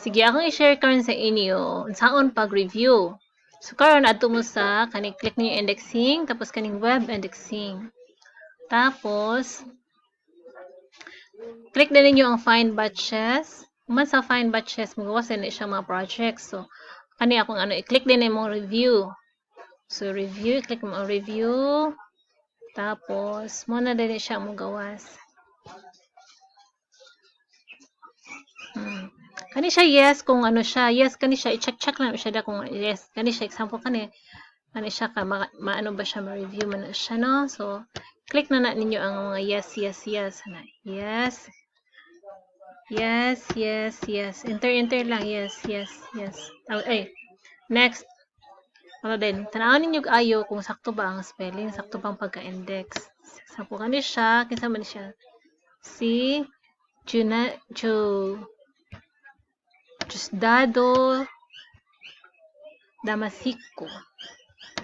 Sige, akong i-share karon sa inyo unsaon pag-review. So karon adto mo sa kaning click niyo indexing tapos kaning web indexing. Tapos click na ninyo ang find batches. Human sa find batches magawas na siya mga projects. So kani akong i-click din mo review. So review, click mo ang review. Tapos mo na din siya mo gawas. Kani siya yes kung ano siya. Yes kani siya i-check lang siya da kung yes. Kani siya example kani siya ka maano ba siya ma-review man siya no. So click na ninyo ang mga yes na. Yes. Yes, yes, yes. Enter lang. Yes, yes, yes. Ay, next. Ano din, tanawin ninyo ayo kung sakto ba ang spelling, sakto ba ang pagka-index. Example kani siya, kinsa man siya. Si Diosdado Damasiko.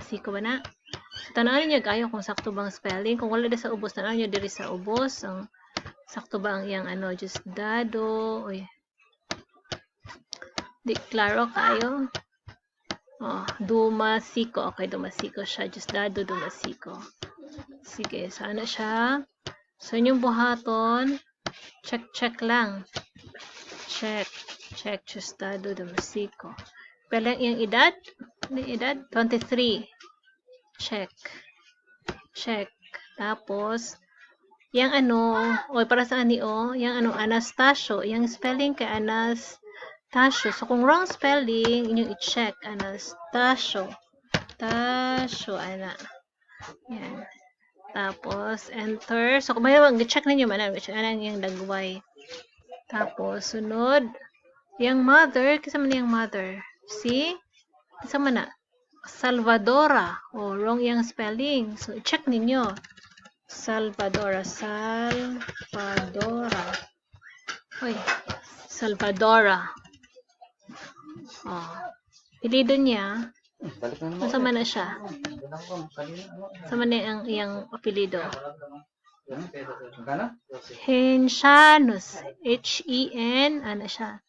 Siko ba na? So, tanawin niyo ayo kung sakto bang spelling. Kung wala sa ubos, tanawin niyo diri sa ubos. Ang sakto ba ang iyang Diosdado. Uy. Di klaro kayo. Oh, Dumasiko. Okay, Dumasiko siya. Diosdado Dumasiko. Sige, sana siya. So, inyong buhaton. Check lang. Check. Diosdado Dumasiko. Pero yung edad? Ano edad? 23. Check. Tapos, yung para sa ani yung Anastasio, yung spelling kay Anastasio. So, kung wrong spelling, inyong i-check. Anastasio. Ana. Yan. Tapos, enter. So, kung may check ninyo man, yung dagway. Tapos, sunod, yung mother, kasama yung mother. See? Kasama na. Salvadora. Wrong yung spelling. So, i-check ninyo. Salvadora. Uy. Salvadora. Pilido niya. Kasama na siya. Kasama na yung iyang apelido. Hensianus. H-E-N. Ano siya?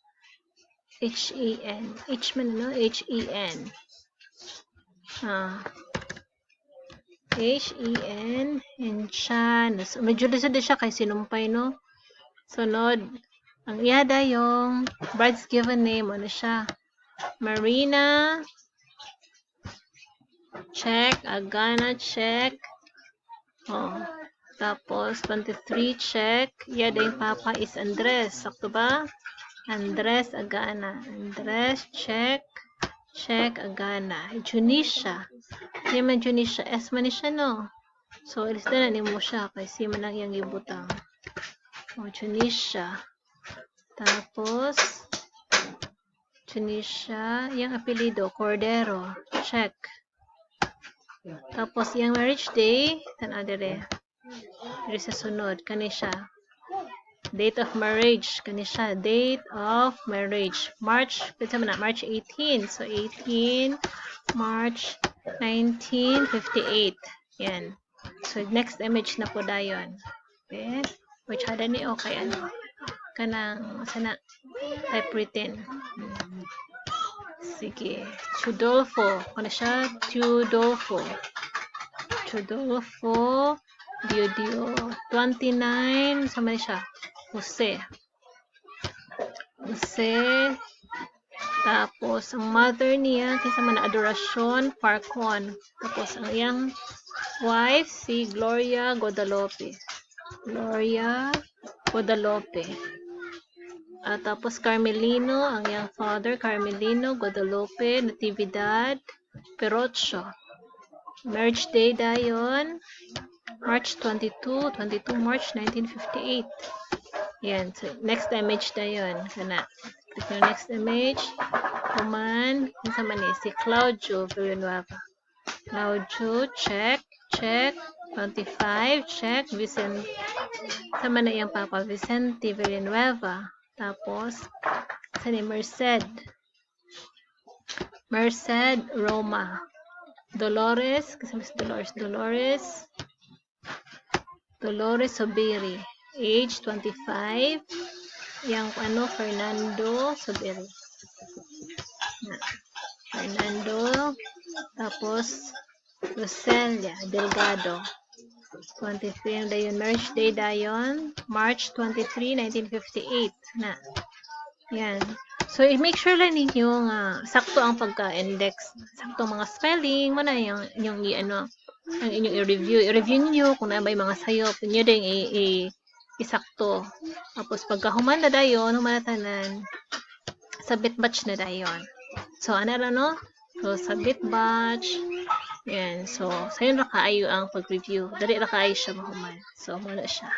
H-E-N. H-E-N. H-E-N. Hensianus. Medyo lisod siya kay sinumpay, no? Sunod. Ang iyada yung bride's given name. Ano siya? Marina. Check. Agana. Check. Tapos, 23. Check. Iyada yung papa is Andres. Sakto ba? Andres Agana. Andres, check. Agana. Junisha. Hindi man Junisha. S man siya, no? So, ilista na ni mo siya. Kasi man lang yung ibutang. Junisha. Tapos, Junisha. Yung apelido, Cordero. Check. Tapos, yung marriage day, tanadere. Dere sa sunod. Kanisha. Date of marriage. Kanisha. Date of marriage. March 18. So, 18 March 1958. Yan. So, next image na po dayon. Okay. Which hada ni okay kanang sana typewritten. Sige. Tudolfo. Kano siya? Tudolfo. Dio. 29. Sama siya. Jose. Tapos, ang mother niya, kasama na Adoracion Parcon. Tapos, ang iyang wife, si Gloria Guadalupe. Tapos, Carmelino, ang iyang father, Carmelino Guadalupe, Natividad, Perocho. Marriage day dayon, March 22 March 1958. Yan. So, next image na yun. Next image. Kuman. Kinsa man si Claudio Villanueva. Check. 25. Check. Vicente. Sama na yung papa. Vicente Villanueva. Tapos, saan Merced Roma. Dolores. Kasama si Dolores Sobiri. Age 25. Yang Fernando Sobiri. Fernando, tapos Roselia Delgado. 23 dayon, marriage day dayon, March 23, 1958 na. Yan. So, i-make sure lang ninyo nga sakto ang pagka-index. Sakto mga spelling, mo na yung inyong ang inyong i-review. I-review niyo kung na may mga sayop. Inyo din isakto. Tapos, pagka human na dayon, human na tanan, submit batch na dayon. So, ano na no? So, submit batch. Yan. So, sayo na kaayo ang pag-review. Dali na kaayo siya mahuman. So, muna siya.